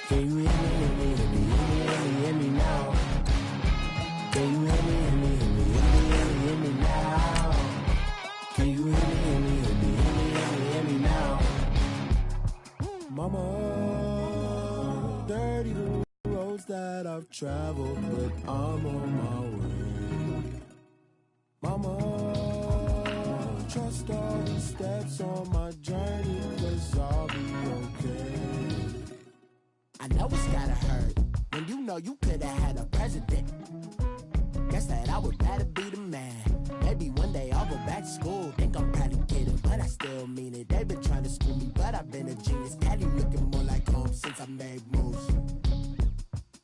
Can you hear me, hear me, hear me, hear me, hear me now? Can you hear me, hear me, hear me, hear me, hear me now? Can you hear me, hear me, hear me, hear me, hear me now? Mama, dirty the roads that I've traveled, but I'm on my way. Mama, trust all the steps on my journey, 'cause I'll be okay. I know it's gotta hurt when you know you could've had a president. Guess that I would rather be the man. Maybe one day I'll go back to school. Think I'm probably kidding, but I still mean it. They've been trying to school me, but I've been a genius. Caddy looking more like home since I made moves.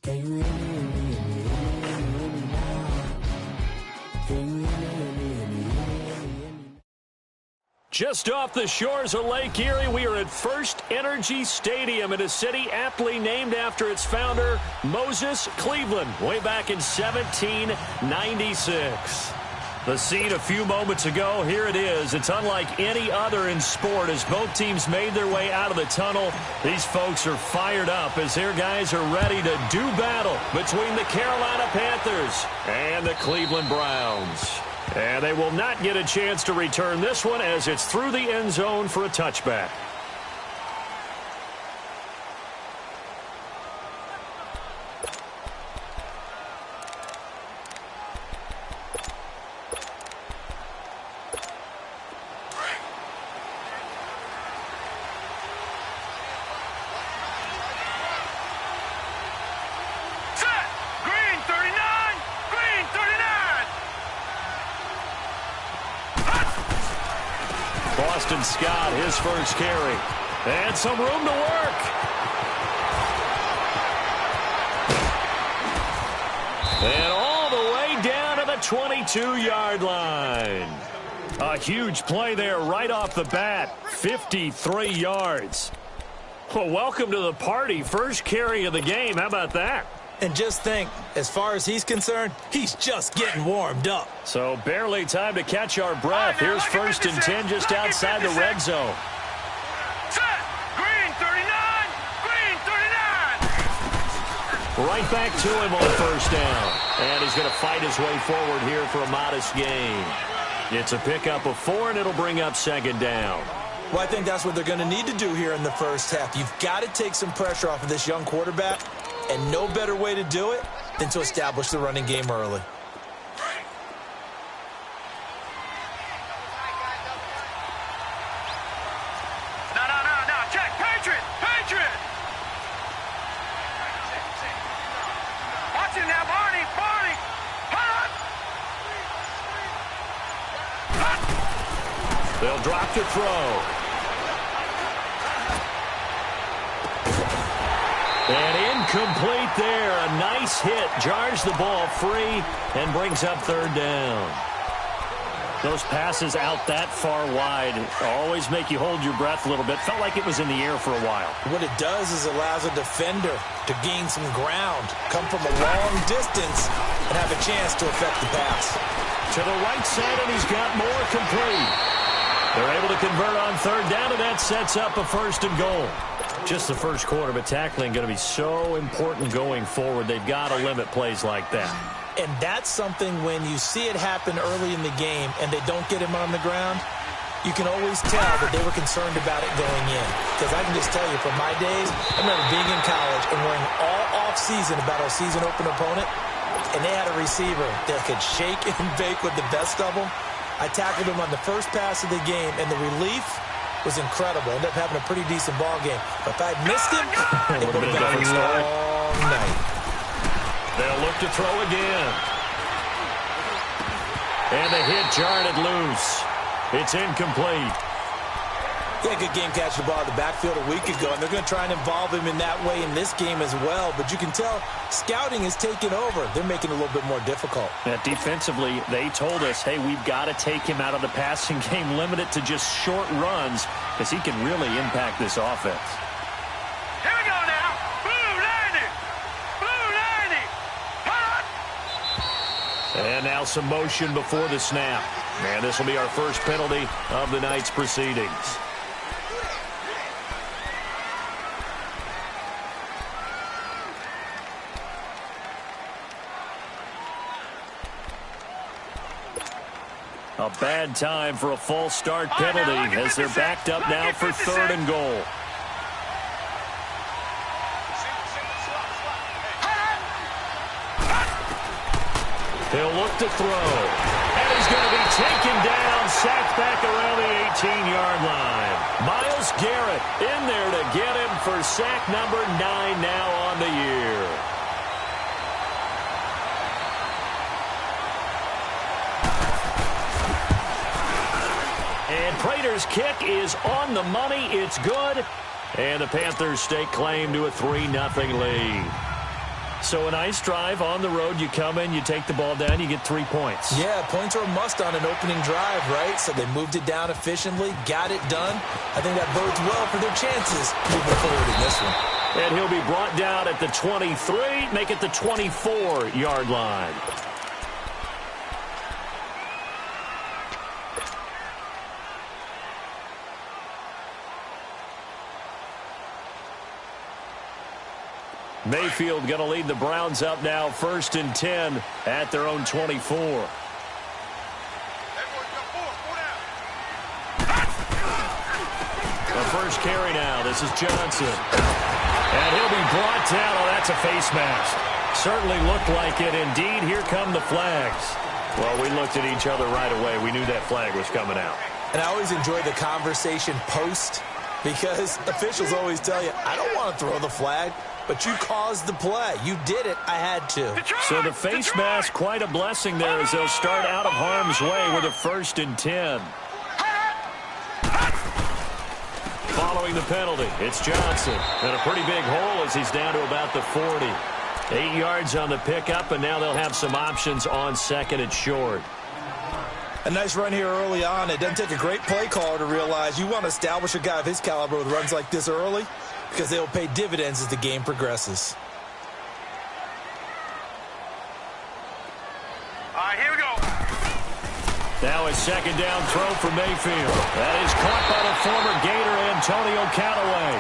Can you hear me, hear me, hear me, hear me, hear me now? Can you hear me, hear me, hear me, hear me, hear me? Just off the shores of Lake Erie, we are at First Energy Stadium in a city aptly named after its founder, Moses Cleveland, way back in 1796. The scene a few moments ago, here it is. It's unlike any other in sport as both teams made their way out of the tunnel. These folks are fired up as their guys are ready to do battle between the Carolina Panthers and the Cleveland Browns. And they will not get a chance to return this one as it's through the end zone for a touchback. Scott, his first carry. And some room to work. And all the way down to the 22-yard line. A huge play there right off the bat. 53 yards. Well, welcome to the party. First carry of the game. How about that? And just think, as far as he's concerned, he's just getting warmed up. So barely time to catch our breath. Here's 1st and 10 just outside the red zone. Set! Green 39! Green 39! Right back to him on 1st down. And he's going to fight his way forward here for a modest gain. It's a pickup of 4, and it'll bring up 2nd down. Well, I think that's what they're going to need to do here in the first half. You've got to take some pressure off of this young quarterback. And no better way to do it than to establish the running game early. No. Check. Patriot. Watch it now, Barney. Hut. They'll drop to throw. And incomplete there. A nice hit. Jars the ball free and brings up 3rd down. Those passes out that far wide always make you hold your breath a little bit. Felt like it was in the air for a while. What it does is allows a defender to gain some ground, come from a long distance, and have a chance to affect the pass. To the right side, and he's got more complete. They're able to convert on 3rd down, and that sets up a 1st and goal. Just the first quarter, but tackling going to be so important going forward. They've got to limit plays like that. And that's something when you see it happen early in the game and they don't get him on the ground, you can always tell that they were concerned about it going in. Because I can just tell you from my days, I remember being in college and worrying all off-season about our season open opponent, and they had a receiver that could shake and bake with the best of them. I tackled him on the first pass of the game, and the relief was incredible. Ended up having a pretty decent ball game. But if I had missed him, it would have been a long night. They'll look to throw again. And the hit jarred it loose. It's incomplete. He had a good game catching the ball in the backfield a week ago, and they're going to try and involve him in that way in this game as well. But you can tell scouting is taking over. They're making it a little bit more difficult. Defensively, they told us, hey, we've got to take him out of the passing game, limit it to just short runs, because he can really impact this offense. Here we go now. Blue 90. Hut. And now some motion before the snap. And this will be our first penalty of the night's proceedings. A bad time for a false start penalty as they're backed up now for 3rd and goal. He'll look to throw. And he's going to be taken down, sacked back around the 18-yard line. Myles Garrett in there to get him for sack number 9 now on the year. And Prater's kick is on the money. It's good. And the Panthers stake claim to a 3-0 lead. So a nice drive on the road. You come in, you take the ball down, you get 3 points. Yeah, points are a must on an opening drive, right? So they moved it down efficiently, got it done. I think that bodes well for their chances moving forward in this one. And he'll be brought down at the 23, make it the 24-yard line. Mayfield going to lead the Browns up now, 1st and 10 at their own 24. The first carry now. This is Johnson. And he'll be brought down. Oh, that's a face mask. Certainly looked like it. Indeed, here come the flags. Well, we looked at each other right away. We knew that flag was coming out. And I always enjoy the conversation post because officials always tell you, I don't want to throw the flag. But you caused the play. You did it. I had to. So the face mask, quite a blessing there as they'll start out of harm's way with a 1st and 10. Following the penalty, it's Johnson. And a pretty big hole as he's down to about the 40. 8 yards on the pickup, and now they'll have some options on 2nd and short. A nice run here early on. It doesn't take a great play caller to realize you want to establish a guy of his caliber with runs like this early, because they'll pay dividends as the game progresses. All right, here we go. Now a 2nd down throw for Mayfield. That is caught by the former Gator Antonio Callaway.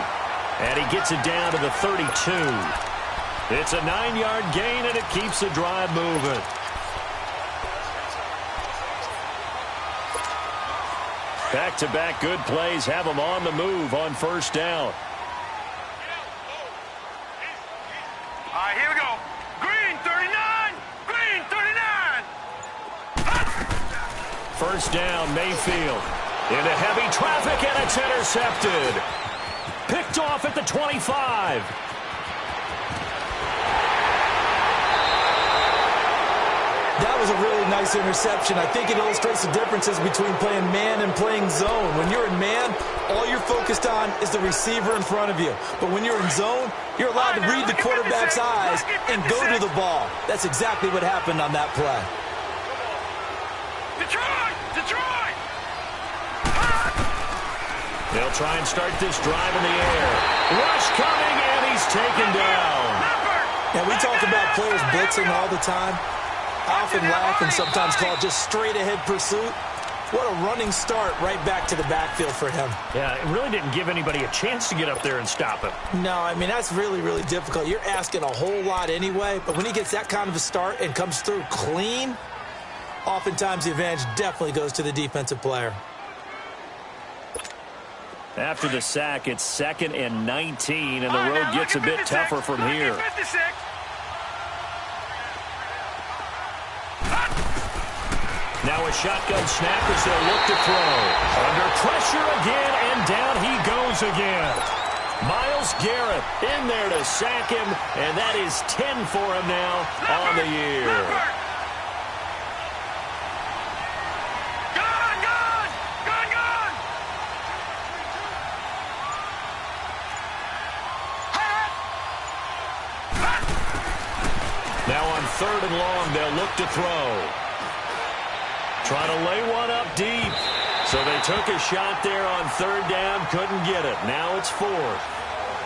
And he gets it down to the 32. It's a 9-yard gain, and it keeps the drive moving. Back-to-back good plays have them on the move on 1st down. All right, here we go. Green 39. Green 39. 1st down, Mayfield. Into heavy traffic, and it's intercepted. Picked off at the 25. That was a really nice interception. I think it illustrates the differences between playing man and playing zone. When you're in man, all you're focused on is the receiver in front of you. But when you're in zone, you're allowed to read the quarterback's eyes and go to the ball. That's exactly what happened on that play. Detroit! Detroit! They'll try and start this drive in the air. Rush coming, and he's taken down. Now, we talk about players blitzing all the time. I often laugh and sometimes call it just straight-ahead pursuit. What a running start right back to the backfield for him. Yeah, it really didn't give anybody a chance to get up there and stop him. No, I mean, that's really, really difficult. You're asking a whole lot anyway, but when he gets that kind of a start and comes through clean, oftentimes the advantage definitely goes to the defensive player. After the sack, it's 2nd and 19, and the road gets a bit tougher from here. Now a shotgun snap as they'll look to throw. Under pressure again, and down he goes again. Myles Garrett in there to sack him, and that is 10 for him now on the year. Now on 3rd and long, they'll look to throw. Trying to lay one up deep. So they took a shot there on 3rd down, couldn't get it. Now it's 4th.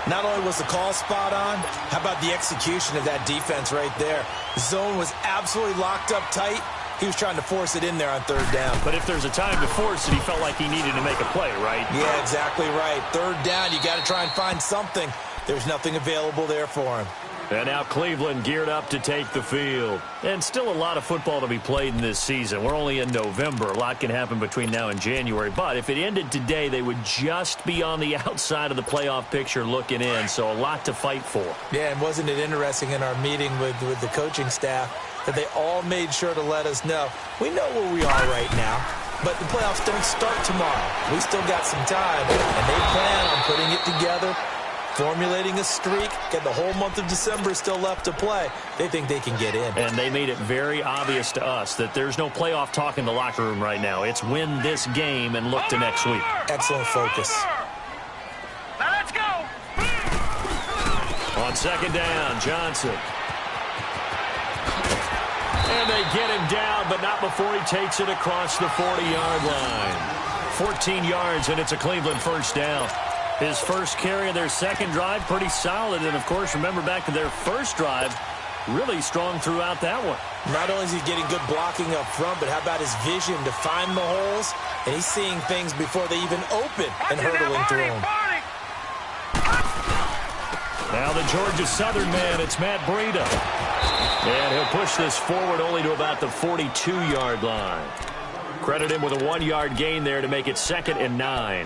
Not only was the call spot on, how about the execution of that defense right there? The zone was absolutely locked up tight. He was trying to force it in there on 3rd down. But if there's a time to force it, he felt like he needed to make a play, right? Yeah, exactly right. 3rd down, you got to try and find something. There's nothing available there for him. And now Cleveland geared up to take the field. And still a lot of football to be played in this season. We're only in November. A lot can happen between now and January. But if it ended today, they would just be on the outside of the playoff picture looking in. So a lot to fight for. Yeah, and wasn't it interesting in our meeting with the coaching staff that they all made sure to let us know, we know where we are right now, but the playoffs don't start tomorrow. We still got some time, and they plan on putting it together, formulating a streak, get the whole month of December still left to play. They think they can get in. And they made it very obvious to us that there's no playoff talk in the locker room right now. It's win this game and look to next week. Excellent focus. Now let's go. On second down, Johnson. And they get him down, but not before he takes it across the 40-yard line. 14 yards, and it's a Cleveland first down. His first carry of their second drive, pretty solid. And, of course, remember back to their first drive, really strong throughout that one. Not only is he getting good blocking up front, but how about his vision to find the holes? And he's seeing things before they even open and hurdling through them. Now the Georgia Southern man, it's Matt Breida. And he'll push this forward only to about the 42-yard line. Credit him with a 1-yard gain there to make it 2nd and 9.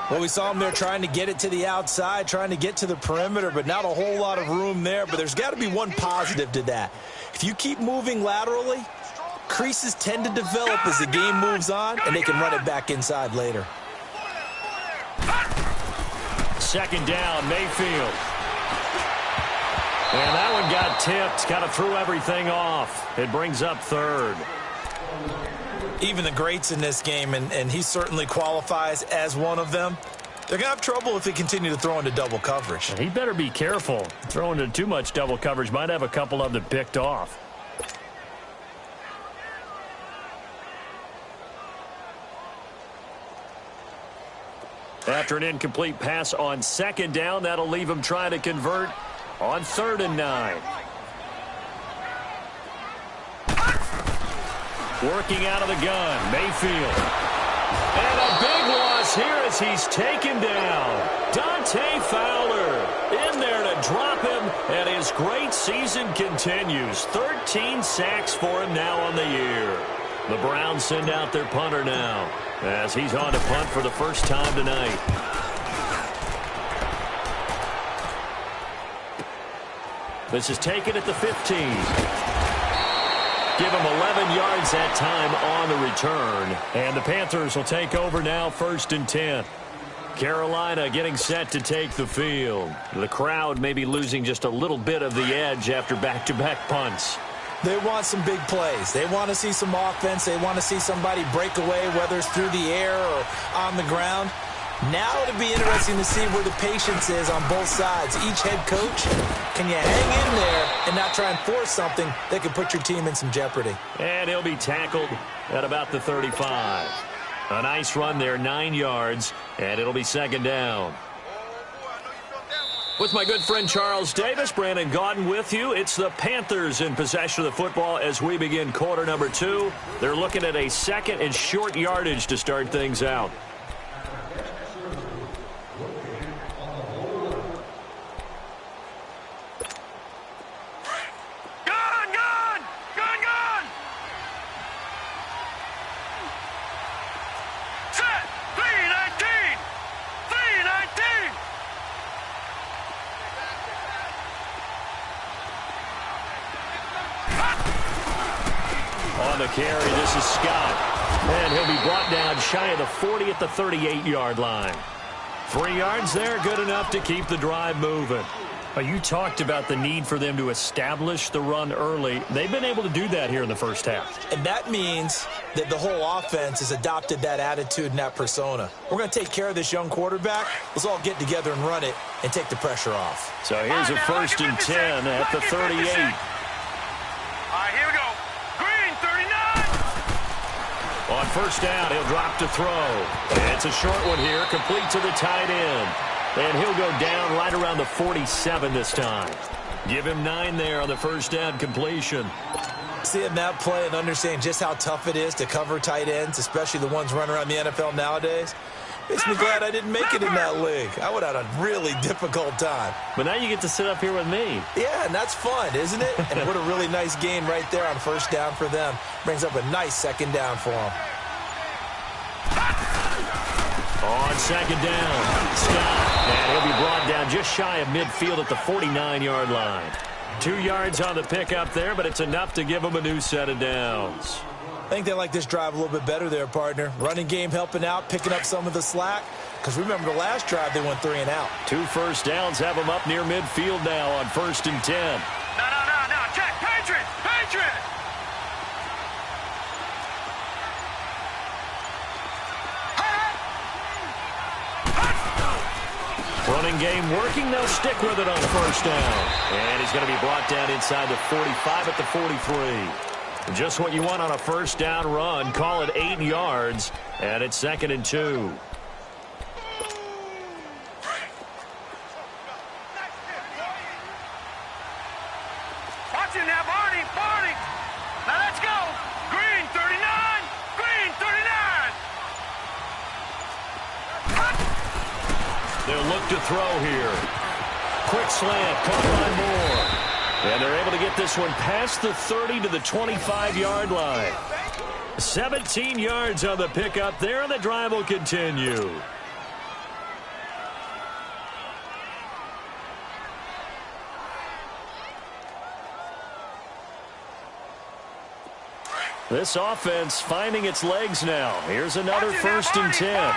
Well, we saw him there trying to get it to the outside, trying to get to the perimeter, but not a whole lot of room there. But there's got to be one positive to that. If you keep moving laterally, creases tend to develop as the game moves on, and they can run it back inside later. Second down, Mayfield. And that one got tipped, kind of threw everything off. It brings up 3rd. Even the greats in this game, and he certainly qualifies as one of them, they're going to have trouble if they continue to throw into double coverage. And he better be careful. Throwing into too much double coverage might have a couple of them picked off. After an incomplete pass on second down, that'll leave him trying to convert on 3rd and 9. Working out of the gun, Mayfield. And a big loss here as he's taken down. Dante Fowler in there to drop him, and his great season continues. 13 sacks for him now on the year. The Browns send out their punter now as he's on to punt for the first time tonight. This is taken at the 15. Give him 11 yards that time on the return. And the Panthers will take over now, 1st and 10. Carolina getting set to take the field. The crowd may be losing just a little bit of the edge after back-to-back punts. They want some big plays. They want to see some offense. They want to see somebody break away, whether it's through the air or on the ground. Now it'll be interesting to see where the patience is on both sides. Each head coach, can you hang in there and not try and force something that could put your team in some jeopardy? And he'll be tackled at about the 35. A nice run there, 9 yards, and it'll be 2nd down. With my good friend Charles Davis, Brandon Gaudin with you. It's the Panthers in possession of the football as we begin quarter number 2. They're looking at a 2nd and short yardage to start things out. On the carry, this is Scott. And he'll be brought down shy of the 40 at the 38-yard line. 3 yards there, good enough to keep the drive moving. You talked about the need for them to establish the run early. They've been able to do that here in the first half. And that means that the whole offense has adopted that attitude and that persona. We're going to take care of this young quarterback. Let's all get together and run it and take the pressure off. So here's a 1st and 10 at the 38. All right, here we go. Green, 39. On first down, he'll drop to throw. It's a short one here, complete to the tight end. And he'll go down right around the 47 this time. Give him 9 there on the first down completion. Seeing that play and understanding just how tough it is to cover tight ends, especially the ones running around the NFL nowadays, Makes me glad I didn't make it in that league. I would have had a really difficult time. But now you get to sit up here with me. Yeah, and that's fun, isn't it? And what a really nice gain right there on first down for them. Brings up a nice second down for them. On second down, Scott. And he'll be brought down just shy of midfield at the 49-yard line. 2 yards on the pickup there, but it's enough to give them a new set of downs. I think they like this drive a little bit better there, partner. Running game helping out, picking up some of the slack. Because remember, the last drive, they went 3 and out. 2 first downs have them up near midfield now on 1st and 10. No. Check. Patriots. Running game working. They'll stick with it on first down. And he's going to be brought down inside the 45 at the 43. Just what you want on a first down run. Call it 8 yards. And it's 2nd and 2. Watch it now, Barney. Now let's go. Green 39. Green 39. They'll look to throw here. Quick slant, caught by Moore. And they're able to get this one past the 30 to the 25-yard line. 17 yards on the pickup there, and the drive will continue. This offense finding its legs now. Here's another 1st and 10.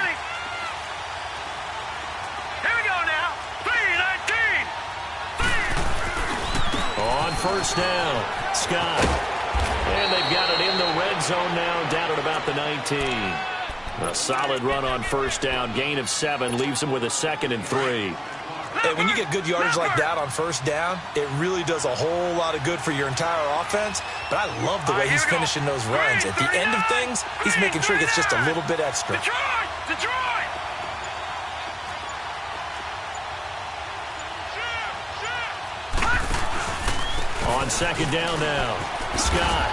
First down, Scott. And they've got it in the red zone now, down at about the 19. A solid run on first down. Gain of 7 leaves them with a 2nd and 3. Hey, when you get good yardage like that on first down, it really does a whole lot of good for your entire offense. But I love the way he's finishing those runs. At the end of things, he's making sure he gets just a little bit extra. Detroit! On second down now, Scott.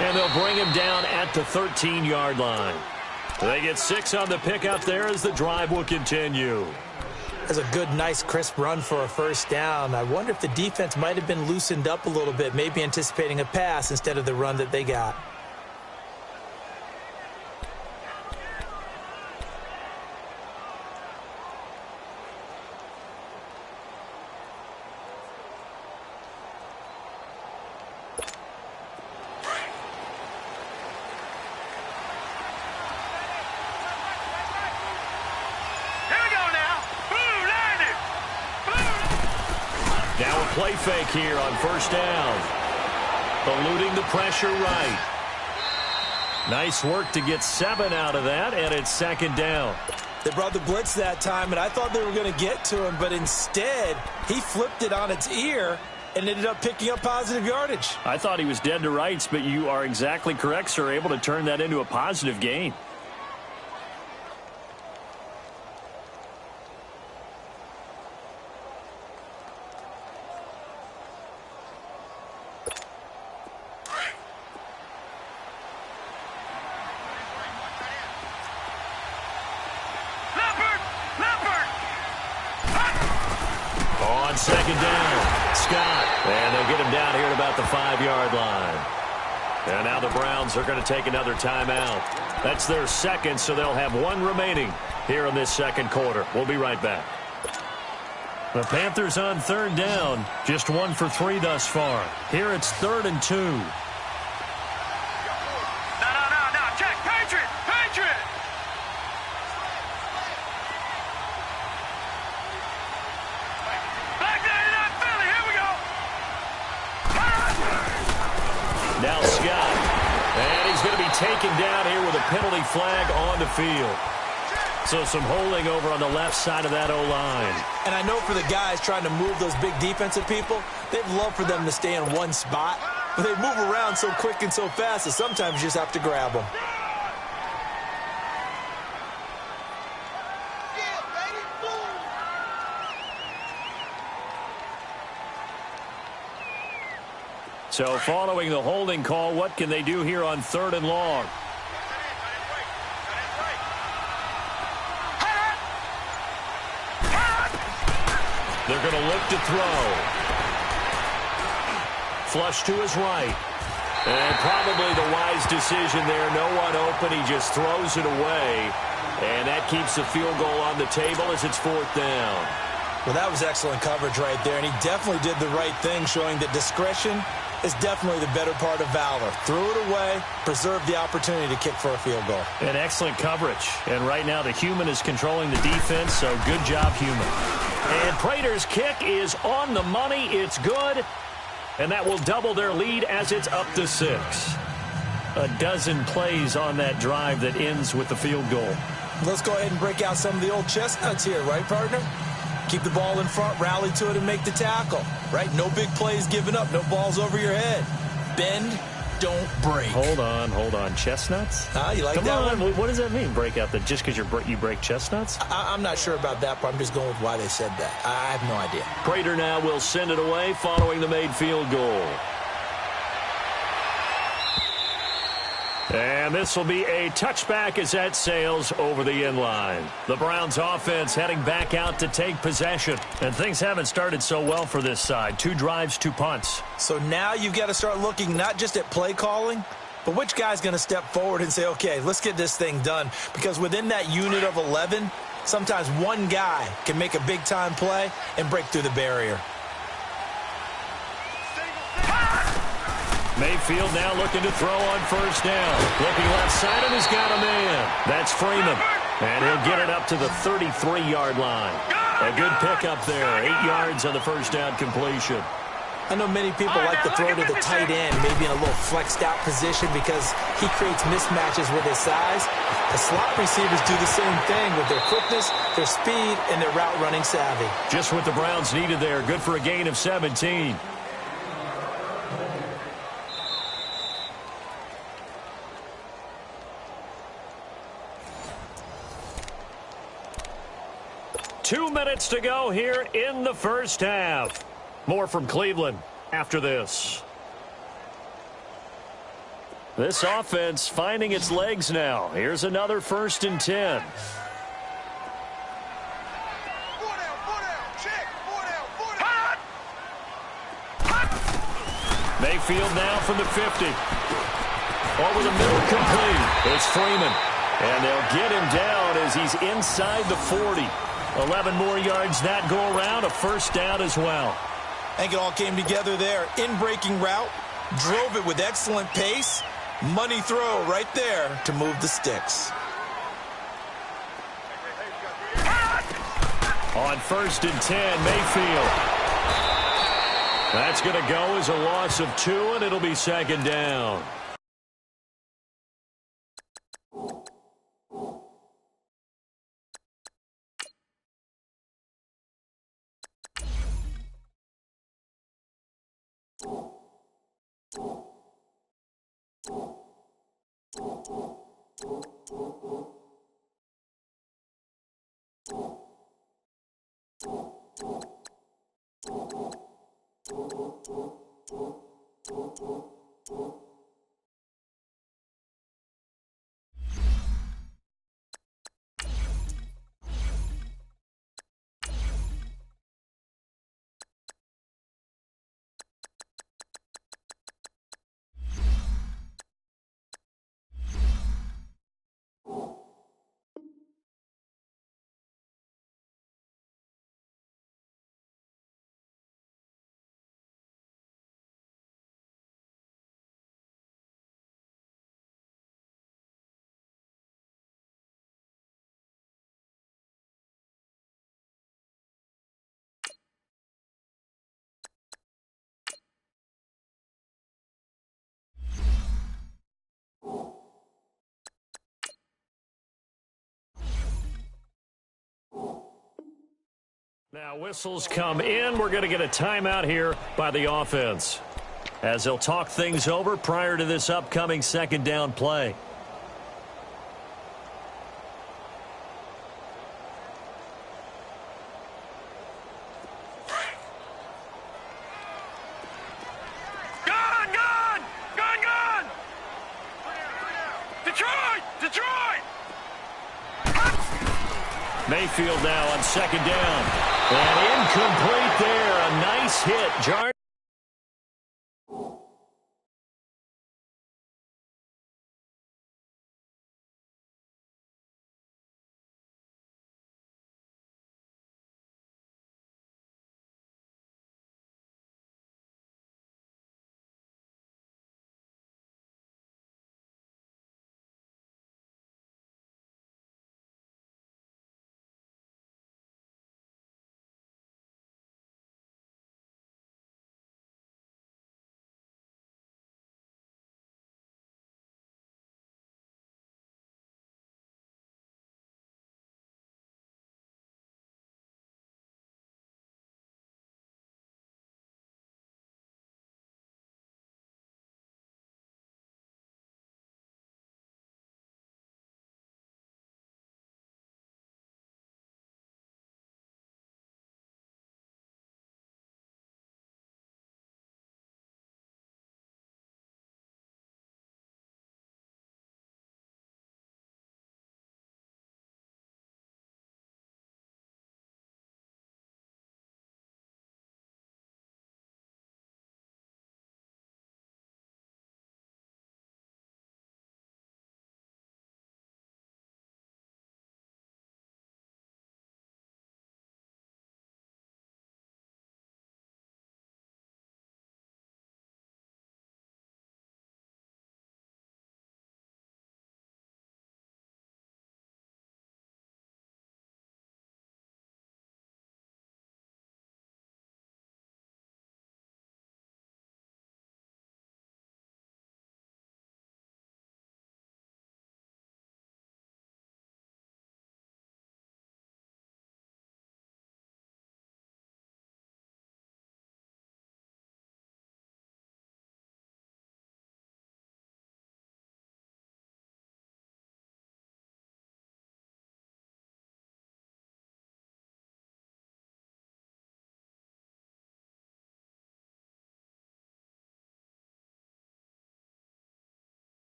And they'll bring him down at the 13-yard line. They get 6 on the pickup there as the drive will continue. That's a good, nice, crisp run for a first down. I wonder if the defense might have been loosened up a little bit, maybe anticipating a pass instead of the run that they got. Play fake here on first down. Eluding the pressure right. Nice work to get 7 out of that, and it's 2nd down. They brought the blitz that time, and I thought they were going to get to him, but instead, he flipped it on its ear and ended up picking up positive yardage. I thought he was dead to rights, but you are exactly correct, sir, able to turn that into a positive gain. Second down, Scott. And they'll get him down here at about the 5-yard line. And now the Browns are going to take another timeout. That's their 2nd, so they'll have 1 remaining here in this 2nd quarter. We'll be right back. The Panthers on 3rd down, just 1 for 3 thus far. Here it's 3rd and 2. No. Check. Patriot. Now Scott. And he's going to be taken down here with a penalty flag on the field. So some holding over on the left side of that O-line. And I know for the guys trying to move those big defensive people, they'd love for them to stay in one spot. But they move around so quick and so fast that sometimes you just have to grab them. So following the holding call, what can they do here on 3rd and long? They're going to look to throw. Flush to his right. And probably the wise decision there. No one open. He just throws it away. And that keeps the field goal on the table as it's 4th down. Well, that was excellent coverage right there. And he definitely did the right thing, showing that discretion is definitely the better part of valor. Threw it away, preserve the opportunity to kick for a field goal. And excellent coverage. And right now the human is controlling the defense, so good job, human. And Prater's kick is on the money. It's good. And that will double their lead as it's up to 6. A dozen plays on that drive that ends with the field goal. Let's go ahead and break out some of the old chestnuts here, right, partner? Keep the ball in front, rally to it, and make the tackle, right? No big plays given up, no balls over your head. Bend, don't break. Hold on. Chestnuts? You like Come that on. one? What does that mean, break out? Just because you break chestnuts? I'm not sure about that, but I'm just going with why they said that. I have no idea. Prater now will send it away following the made field goal. And this will be a touchback as that sails over the end line. The Browns offense heading back out to take possession. And things haven't started so well for this side. 2 drives, 2 punts. So now you've got to start looking not just at play calling, but which guy's going to step forward and say, okay, let's get this thing done. Because within that unit of 11, sometimes one guy can make a big-time play and break through the barrier. Mayfield now looking to throw on 1st down. Looking left side, and he's got a man. That's Freeman. And he'll get it up to the 33-yard line. A good pickup there. 8 yards on the 1st down completion. I know many people like to throw to the tight end, maybe in a little flexed out position because he creates mismatches with his size. The slot receivers do the same thing with their quickness, their speed, and their route running savvy. Just what the Browns needed there. Good for a gain of 17. Two minutes to go here in the 1st half. More from Cleveland after this. This offense finding its legs now. Here's another 1st and 10. Mayfield now from the 50. Over the middle, complete. It's Freeman. And they'll get him down as he's inside the 40. 11 more yards that go around, a 1st down as well. I think it all came together there. In-breaking route, drove it with excellent pace. Money throw right there to move the sticks. On 1st and 10, Mayfield. That's going to go as a loss of 2, and it'll be 2nd down. Now whistles come in. We're going to get a timeout here by the offense as they'll talk things over prior to this upcoming 2nd down play. Gun! Detroit! Mayfield now on 2nd down. And incomplete there. A nice hit. Jar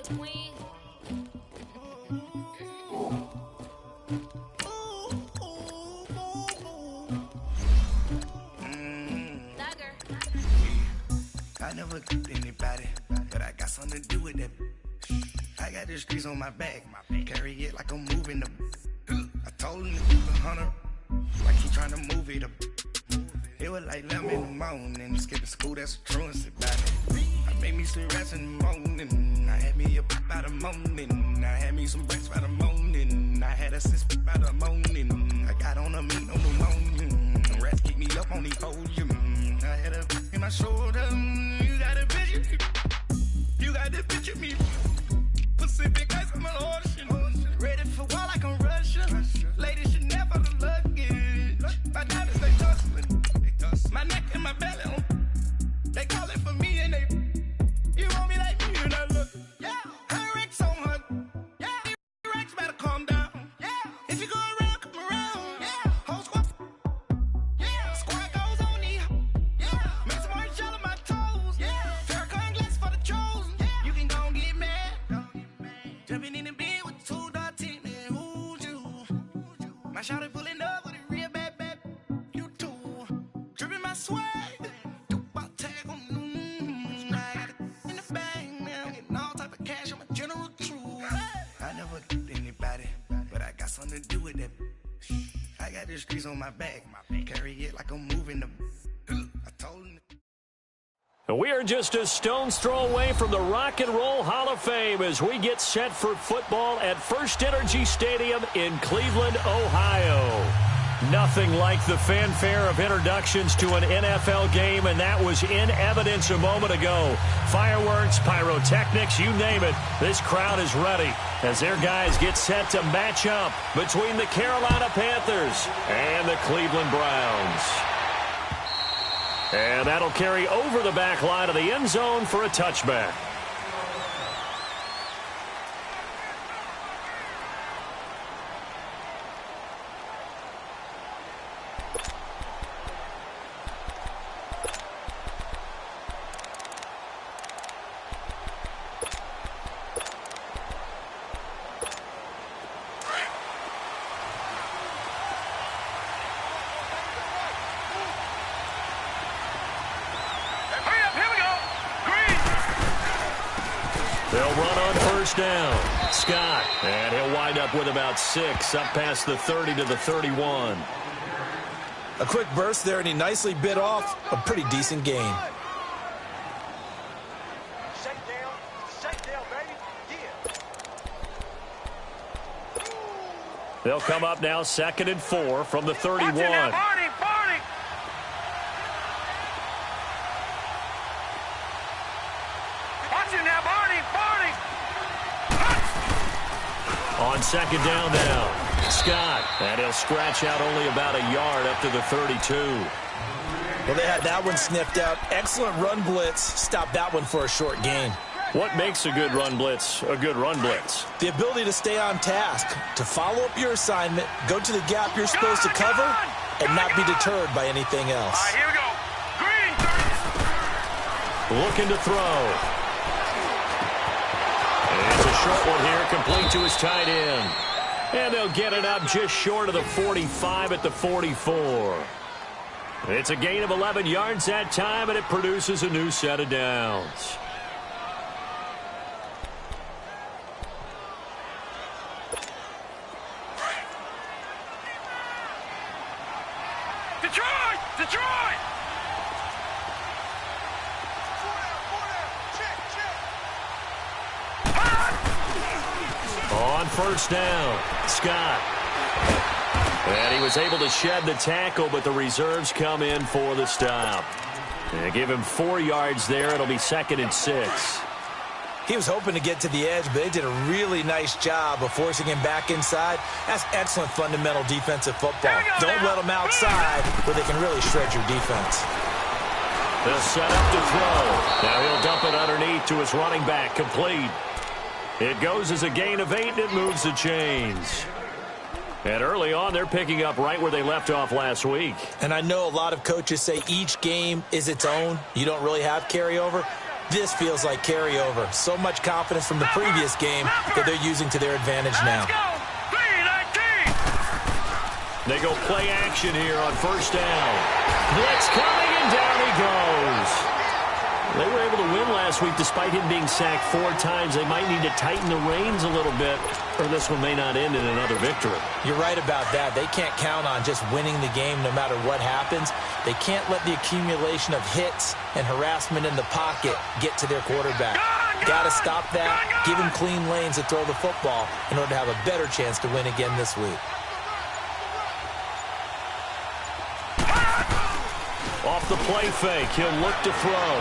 I never anybody, but I got something to do with that. I got the streets on my back, carry it like I'm moving the. I told him to keep 100, like he trying to move it up. It was like 11 in the morning, skipping school, that's a truancy about it. I made me some rats in the morning, I had me a pop by the morning, I had me some breaks by the morning, I had a sis by the morning, I got on a meat on the morning, rats keep me up on the podium, I had a in my shoulder, you got a picture me, you got the picture me, Pacific ice on my ocean, ready for war like I'm Russian, ladies should never the luggage, my diamonds they tussling, my neck and my belly, they call it for me and they, you want me like me and I look, yeah, her Rex on her, yeah, Rex better calm down, yeah, if you go around, come around, yeah, whole squad, yeah, squad goes on me, yeah, make some orange gel on my toes, yeah, Farrakhan glass for the chosen, yeah, you can go and get mad, jumping in the bed with 2 dark teeth, man, who's you, my shawty pulling up with a real bad, you too, dripping my swag, something to do with that. I got the streets on my back, carry it like I'm moving the. I told him. We are just a stone's throw away from the Rock and Roll Hall of Fame as we get set for football at First Energy Stadium in Cleveland, Ohio. Nothing like the fanfare of introductions to an NFL game, and that was in evidence a moment ago. Fireworks, pyrotechnics, you name it. This crowd is ready as their guys get set to match up between the Carolina Panthers and the Cleveland Browns. And that'll carry over the back line of the end zone for a touchback. They'll run on first down. Scott, and he'll wind up with about 6, up past the 30 to the 31. A quick burst there, and he nicely bit off a pretty decent gain. Shake down, baby. Yeah. They'll come up now 2nd and 4 from the 31. Barney. Watch it now, Barney. On 2nd down now, Scott, and he'll scratch out only about a yard up to the 32. Well, they had that one sniffed out. Excellent run blitz. Stopped that one for a short gain. What makes a good run blitz a good run blitz? The ability to stay on task, to follow up your assignment, go to the gap you're supposed to cover, and not be deterred by anything else. All right, here we go. Green. Looking to throw. It's a short one here, complete to his tight end. And they'll get it up just short of the 45 at the 44. It's a gain of 11 yards that time, and it produces a new set of downs. Detroit! On first down, Scott. And he was able to shed the tackle, but the reserves come in for the stop. They give him 4 yards there. It'll be 2nd and 6. He was hoping to get to the edge, but they did a really nice job of forcing him back inside. That's excellent fundamental defensive football. Don't let him outside where they can really shred your defense. They'll set up to throw. Now he'll dump it underneath to his running back, complete. It goes as a gain of 8, and it moves the chains. And early on, they're picking up right where they left off last week. And I know a lot of coaches say each game is its own. You don't really have carryover. This feels like carryover. So much confidence from the previous game that they're using to their advantage now. They go play action here on first down. Blitz coming, and down he goes. They were able to win last week despite him being sacked 4 times. They might need to tighten the reins a little bit, or this one may not end in another victory. You're right about that. They can't count on just winning the game no matter what happens. They can't let the accumulation of hits and harassment in the pocket get to their quarterback. Got to stop that, give him clean lanes to throw the football in order to have a better chance to win again this week. Off the play fake, he'll look to throw.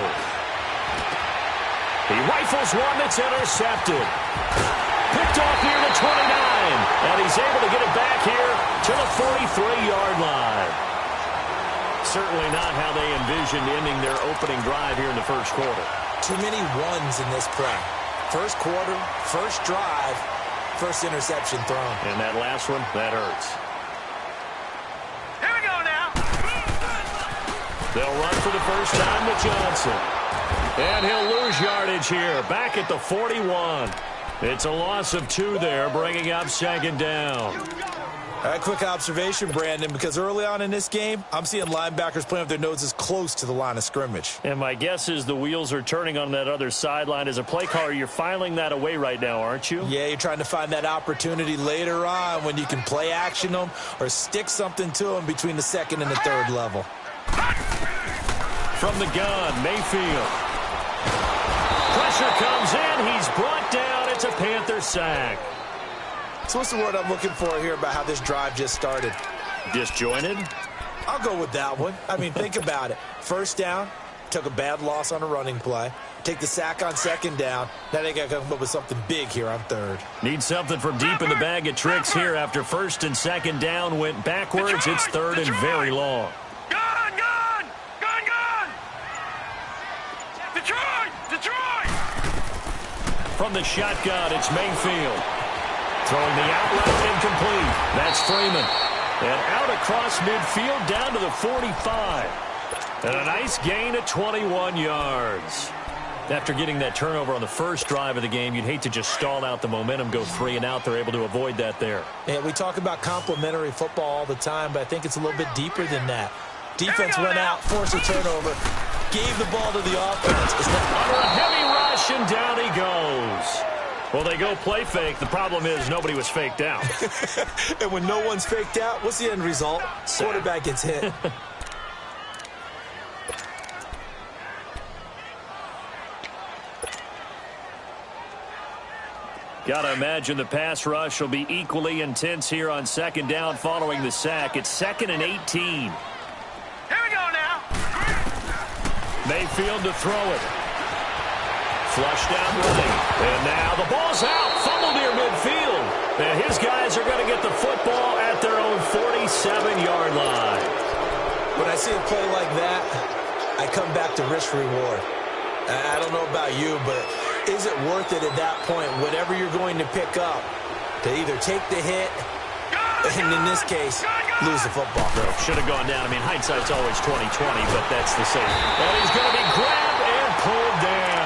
He rifles one that's intercepted. Picked off near the 29, and he's able to get it back here to the 43-yard line. Certainly not how they envisioned ending their opening drive here in the first quarter. Too many ones in this play. First quarter, first drive, first interception thrown. And that last one, that hurts. Here we go now. They'll run for the first time to Johnson. And he'll lose yardage here, back at the 41. It's a loss of 2 there, bringing up second down. A quick observation, Brandon, because early on in this game, I'm seeing linebackers playing with their noses close to the line of scrimmage. And my guess is the wheels are turning on that other sideline. As a play caller, you're filing that away right now, aren't you? Yeah, you're trying to find that opportunity later on when you can play action them or stick something to them between the second and the third level. From the gun, Mayfield. Pressure comes in. He's brought down. It's a Panther sack. So what's the word I'm looking for here about how this drive just started? Disjointed? I'll go with that one. I mean, think about it. First down, took a bad loss on a running play. Take the sack on second down. Now they got to come up with something big here on third. Need something from deep in the bag of tricks here after first and second down went backwards. It's third and very long. From the shotgun, it's Mayfield. Throwing the outlet incomplete. That's Freeman. And out across midfield down to the 45. And a nice gain of 21 yards. After getting that turnover on the first drive of the game, you'd hate to just stall out the momentum, go 3 and out. They're able to avoid that there. Yeah, we talk about complementary football all the time, but I think it's a little bit deeper than that. Defense went out, forced a turnover, gave the ball to the offense. Under a heavy rush, and down he goes. Well, they go play fake. The problem is nobody was faked out. And when no one's faked out, what's the end result? Quarterback gets hit. Gotta imagine the pass rush will be equally intense here on second down following the sack. It's 2nd and 18. Here we go now. Mayfield to throw it. Flush down running. And now the ball's out. Fumble near midfield. And his guys are going to get the football at their own 47-yard line. When I see a play like that, I come back to risk reward. I don't know about you, but is it worth it at that point, whatever you're going to pick up, to either take the hit, and in this case, lose the football? Should have gone down. I mean, hindsight's always 20/20, but that's the same. And he's going to be grabbed and pulled down.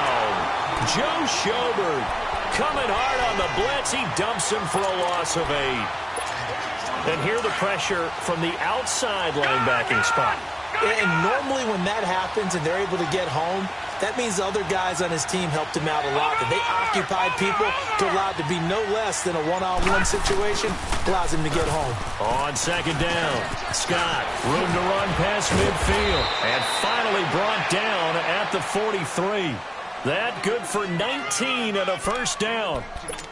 Joe Schobert coming hard on the blitz. He dumps him for a loss of 8. And here the pressure from the outside linebacking spot. And normally when that happens and they're able to get home, that means the other guys on his team helped him out a lot. That they occupied people to allow it to be no less than a one-on-one situation, allows him to get home. On second down, Scott, room to run past midfield, and finally brought down at the 43. That good for 19 and a first down.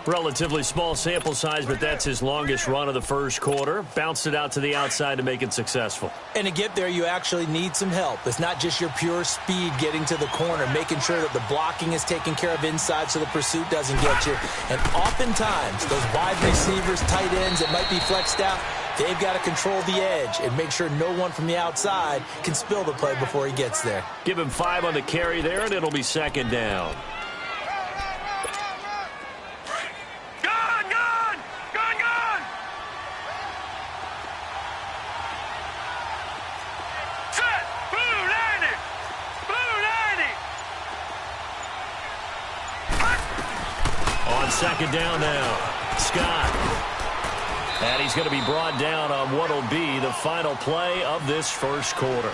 Relatively small sample size, but that's his longest run of the first quarter. Bounced it out to the outside to make it successful. And to get there, you actually need some help. It's not just your pure speed getting to the corner, making sure that the blocking is taken care of inside so the pursuit doesn't get you. And oftentimes, those wide receivers, tight ends that might be flexed out, they've got to control the edge and make sure no one from the outside can spill the play before he gets there. Give him 5 on the carry there, and it'll be second down. second down now. Scott. And he's going to be brought down on what will be the final play of this first quarter.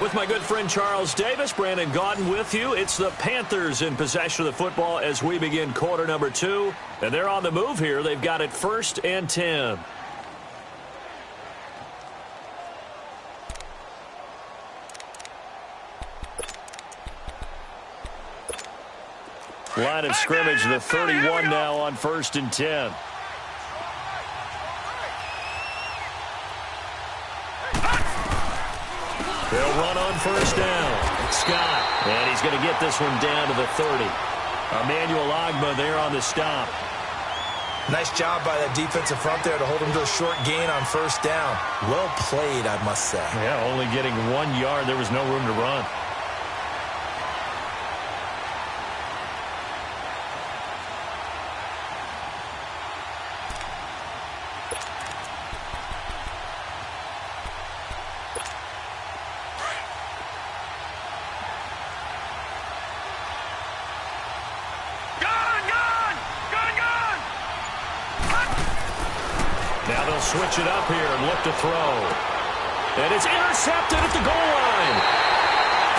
With my good friend Charles Davis, Brandon Gaudin with you. It's the Panthers in possession of the football as we begin quarter number 2. And they're on the move here. They've got it 1st and 10. Line of scrimmage, the 31 now on 1st and 10. They'll run on 1st down. Scott, and he's going to get this one down to the 30. Emmanuel Ogbah there on the stop. Nice job by that defensive front there to hold him to a short gain on 1st down. Well played, I must say. Yeah, only getting 1 yard. There was no room to run. Switch it up here and look to throw. And it's intercepted at the goal line.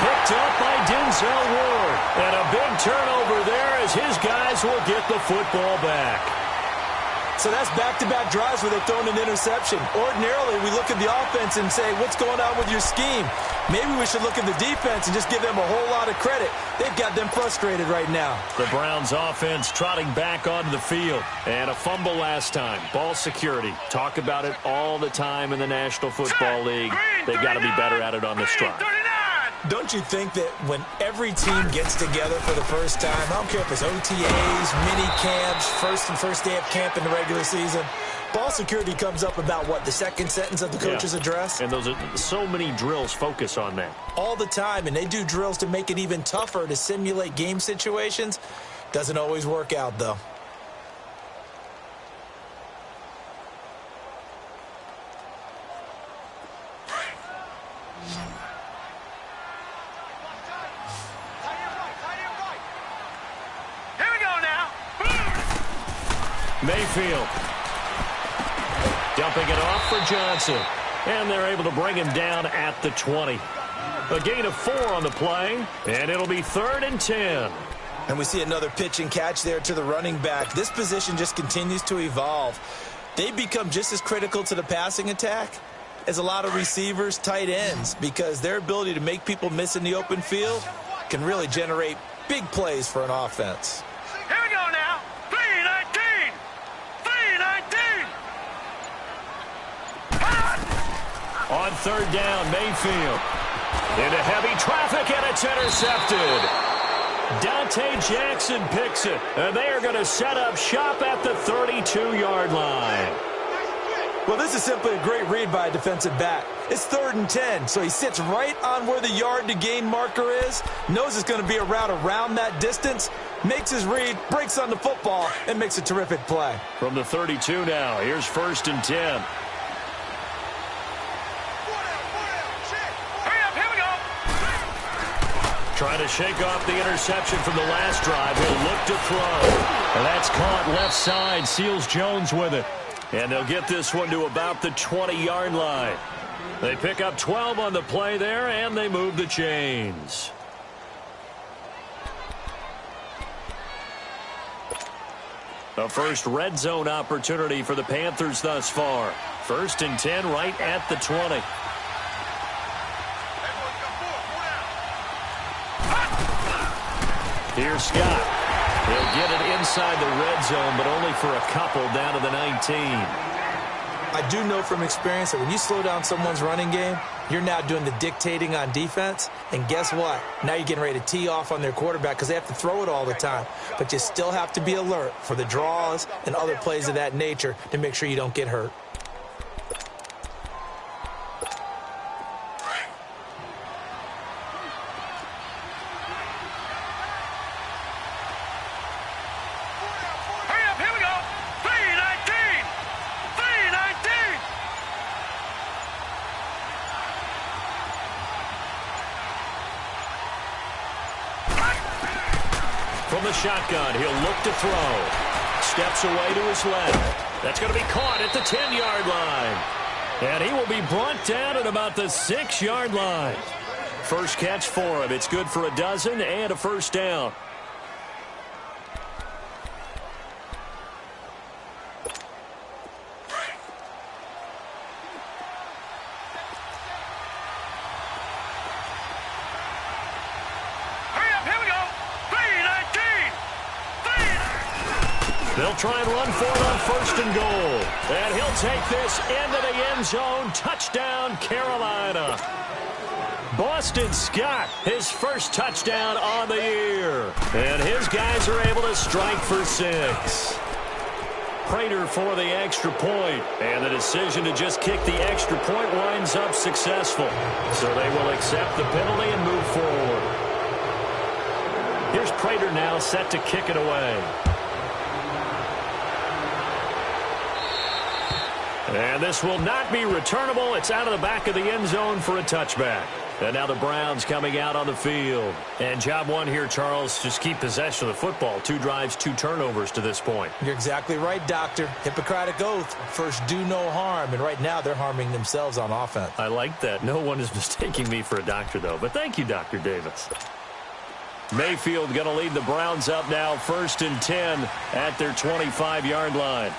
Picked up by Denzel Ward. And a big turnover there as his guys will get the football back. So that's back-to-back drives where they've thrown an interception. Ordinarily, we look at the offense and say, what's going on with your scheme? Maybe we should look at the defense and just give them a whole lot of credit. They've got them frustrated right now. The Browns offense trotting back onto the field. And a fumble last time. Ball security. Talk about it all the time in the National Football League. They've got to be better at it on this drive. Don't you think that when every team gets together for the first time, I don't care if it's OTAs, mini camps, first day of camp in the regular season, ball security comes up about what, the second sentence of the coach's address? And those are so many drills focus on that. All the time, and they do drills to make it even tougher to simulate game situations. Doesn't always work out, though. Mayfield. Dumping it off for Johnson. And they're able to bring him down at the 20. A gain of 4 on the play, and it'll be 3rd and 10. And we see another pitch and catch there to the running back. This position just continues to evolve. They become just as critical to the passing attack as a lot of receivers, tight ends, because their ability to make people miss in the open field can really generate big plays for an offense. Here we go now. 3-19. 3-19. On 3rd down, Mayfield. Into heavy traffic, and it's intercepted. Dante Jackson picks it, and they are going to set up shop at the 32-yard line. Well, this is simply a great read by a defensive back. It's 3rd and 10, so he sits right on where the yard-to-gain marker is, knows it's going to be a route around that distance, makes his read, breaks on the football, and makes a terrific play. From the 32 now, here's 1st and 10. Trying to shake off the interception from the last drive. He'll look to throw. And that's caught left side. Seals Jones with it. And they'll get this one to about the 20-yard line. They pick up 12 on the play there, and they move the chains. A first red zone opportunity for the Panthers thus far. 1st and 10 right at the 20. Here's Scott. He'll get it inside the red zone, but only for a couple down to the 19. I do know from experience that when you slow down someone's running game, you're now doing the dictating on defense. And guess what? Now you're getting ready to tee off on their quarterback because they have to throw it all the time. But you still have to be alert for the draws and other plays of that nature to make sure you don't get hurt. From the shotgun, he'll look to throw. steps away to his left. That's going to be caught at the 10-yard line. And he will be brought down at about the 6-yard line. First catch for him. It's good for a dozen and a first down. They'll try and run for it on first and goal. And he'll take this into the end zone. Touchdown, Carolina. Boston Scott, his first touchdown on the year. And his guys are able to strike for 6. Prater for the extra point. And the decision to just kick the extra point winds up successful. So they will accept the penalty and move forward. Here's Prater now set to kick it away. And this will not be returnable. It's out of the back of the end zone for a touchback. And now the Browns coming out on the field. And job one here, Charles, just keep possession of the football. 2 drives, 2 turnovers to this point. You're exactly right, Doctor. Hippocratic oath. First, do no harm. And right now, they're harming themselves on offense. I like that. No one is mistaking me for a doctor, though. But thank you, Dr. Davis. Mayfield going to lead the Browns up now, 1st and 10 at their 25-yard line.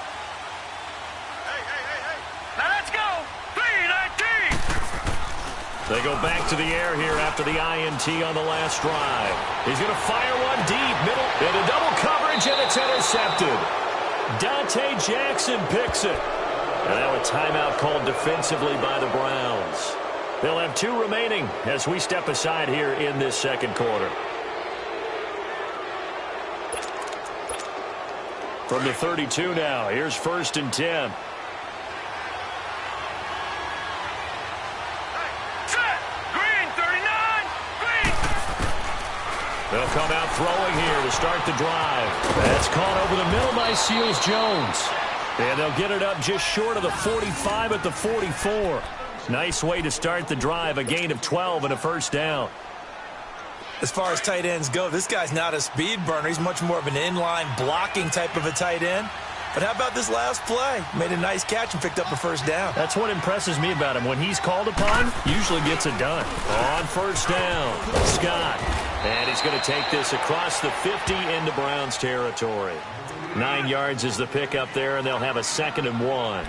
They go back to the air here after the INT on the last drive. He's going to fire one deep, middle, into double coverage, and it's intercepted. Dante Jackson picks it. And now a timeout called defensively by the Browns. They'll have 2 remaining as we step aside here in this second quarter. From the 32 now, here's 1st and 10. They'll come out throwing here to start the drive. That's caught over the middle by Seals-Jones. And they'll get it up just short of the 45 at the 44. Nice way to start the drive, a gain of 12 and a first down. As far as tight ends go, this guy's not a speed burner. He's much more of an inline blocking type of a tight end. But how about this last play? Made a nice catch and picked up a first down. That's what impresses me about him. When he's called upon, usually gets it done. On first down, Scott. And he's going to take this across the 50 into Browns territory. 9 yards is the pickup there, and they'll have a 2nd and 1.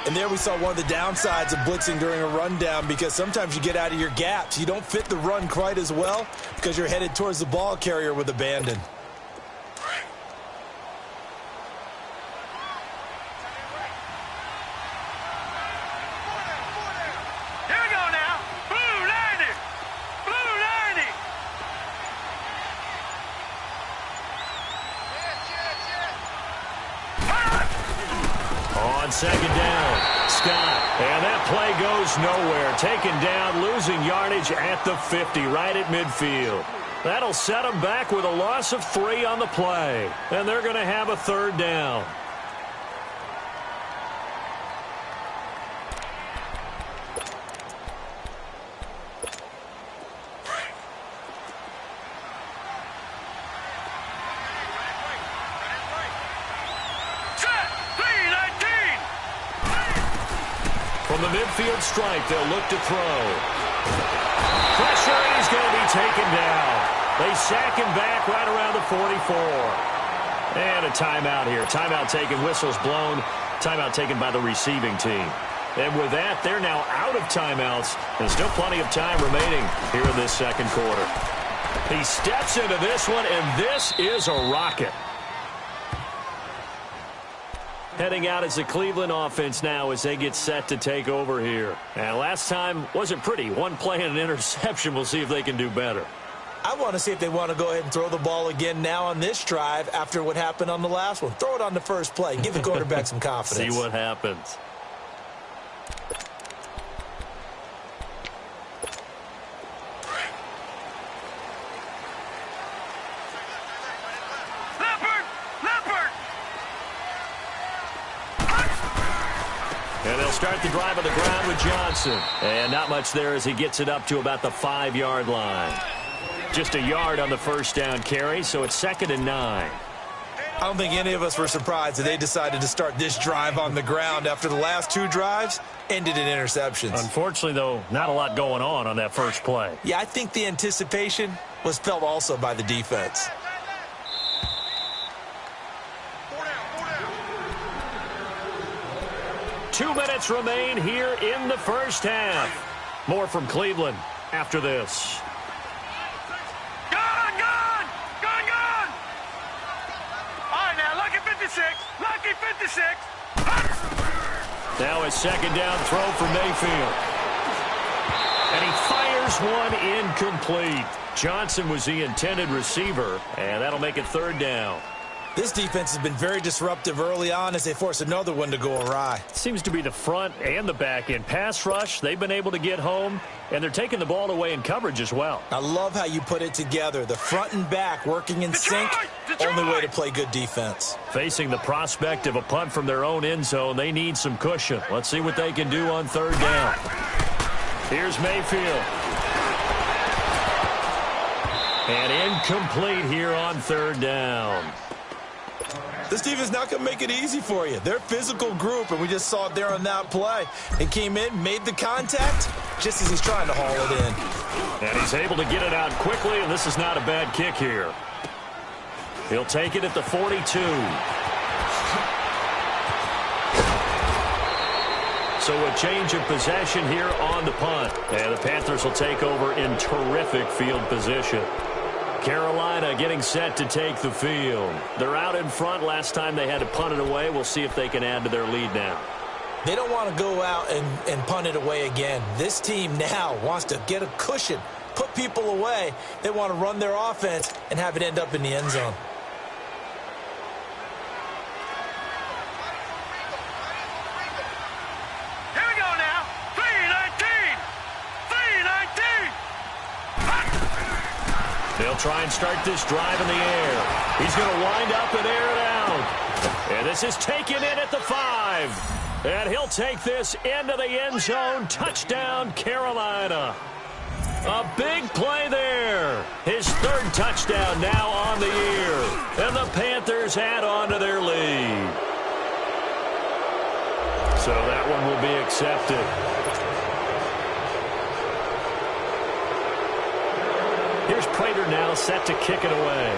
And there we saw one of the downsides of blitzing during a rundown, because sometimes you get out of your gaps. You don't fit the run quite as well because you're headed towards the ball carrier with abandon. Second down, Scott. And that play goes nowhere. Taken down, losing yardage at the 50, right at midfield. That'll set them back with a loss of 3 on the play. And they're going to have a 3rd down. From the midfield stripe, they'll look to throw. Pressure, and he's going to be taken down. They sack him back right around the 44. And a timeout here. Timeout taken, whistles blown. Timeout taken by the receiving team. And with that, they're now out of timeouts. And still plenty of time remaining here in this second quarter. He steps into this one, and this is a rocket. Heading out as the Cleveland offense now as they get set to take over here. And last time wasn't pretty. 1 play and an interception. We'll see if they can do better. I want to see if they want to go ahead and throw the ball again now on this drive after what happened on the last one. Throw it on the first play. Give the quarterback some confidence. See what happens. And they'll start the drive on the ground with Johnson. And not much there as he gets it up to about the 5-yard line. Just a yard on the first down carry, so it's 2nd and 9. I don't think any of us were surprised that they decided to start this drive on the ground after the last 2 drives ended in interceptions. Unfortunately, though, not a lot going on that first play. Yeah, I think the anticipation was felt also by the defense. Two minutes remain here in the first half. More from Cleveland after this. Gun! Gun! Gun! Gun! All right, now, lucky 56. Lucky 56. Now a second down throw for Mayfield. And he fires one incomplete. Johnson was the intended receiver, and that'll make it third down. This defense has been very disruptive early on as they force another one to go awry. Seems to be the front and the back end. Pass rush, they've been able to get home, and they're taking the ball away in coverage as well. I love how you put it together. The front and back working in sync, only way to play good defense. Facing the prospect of a punt from their own end zone, they need some cushion. Let's see what they can do on third down. Here's Mayfield. And incomplete here on third down. This defense not going to make it easy for you. They're a physical group, and we just saw it there on that play. He came in, made the contact, just as he's trying to haul it in. And he's able to get it out quickly, and this is not a bad kick here. He'll take it at the 42. So a change of possession here on the punt. And the Panthers will take over in terrific field position. Carolina getting set to take the field. They're out in front. Last time they had to punt it away. We'll see if they can add to their lead now. They don't want to go out and punt it away again. This team now wants to get a cushion, put people away. They want to run their offense and have it end up in the end zone. Here we go now. 3-19. 3-19. They'll try and start this drive in the air. He's going to wind up and air it out. And this is taken in at the 5. And he'll take this into the end zone. Touchdown, Carolina. A big play there. His third touchdown now on the year. And the Panthers add on to their lead. So that one will be accepted. Here's Prater now set to kick it away.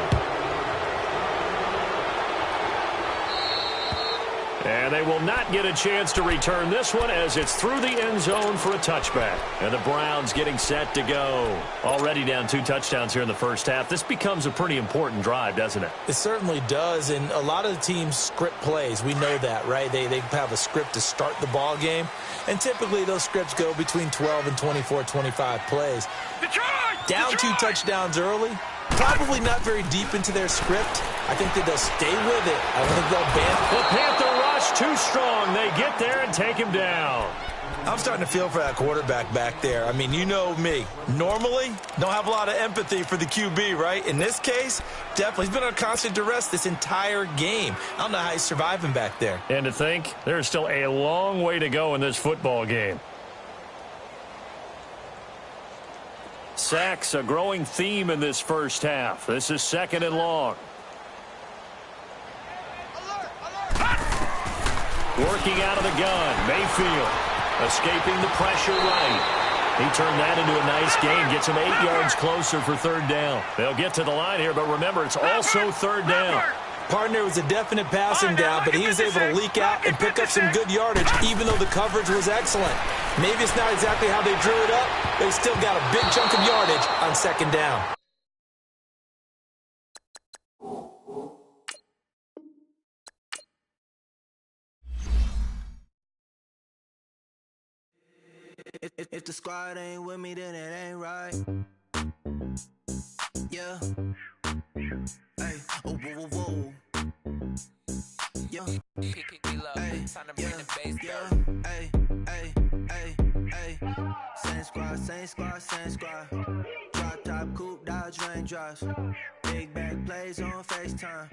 And they will not get a chance to return this one as it's through the end zone for a touchback. And the Browns getting set to go. Already down 2 touchdowns here in the first half. This becomes a pretty important drive, doesn't it? It certainly does, and a lot of the teams script plays. We know that, right? They have a script to start the ball game, and typically those scripts go between 12 and 24, 25 plays. Down 2 touchdowns early, probably not very deep into their script. I think that they'll stay with it. I don't think they'll ban. The Panther rush too strong. They get there and take him down. I'm starting to feel for that quarterback back there. I mean, you know me. Normally, don't have a lot of empathy for the QB, right? In this case, definitely. He's been on constant duress this entire game. I don't know how he's surviving back there. And to think, there's still a long way to go in this football game. Sacks, a growing theme in this first half. This is 2nd and long. Working out of the gun, Mayfield. Escaping the pressure right. He turned that into a nice gain. Gets him 8 yards closer for third down. They'll get to the line here, but remember, it's also third down. Partner was a definite passing down, but he was able to leak out and pick up some good yardage, even though the coverage was excellent. Maybe it's not exactly how they drew it up, but he still got a big chunk of yardage on 2nd down. If the squad ain't with me, then it ain't right. Yeah. Hey. Oh, whoa, whoa, whoa. Yeah. Hey. Yeah. Hey. Hey. Hey. Hey. Same squad, same squad, same squad. Drop top, coupe, Dodge raindrops. Big back plays on FaceTime.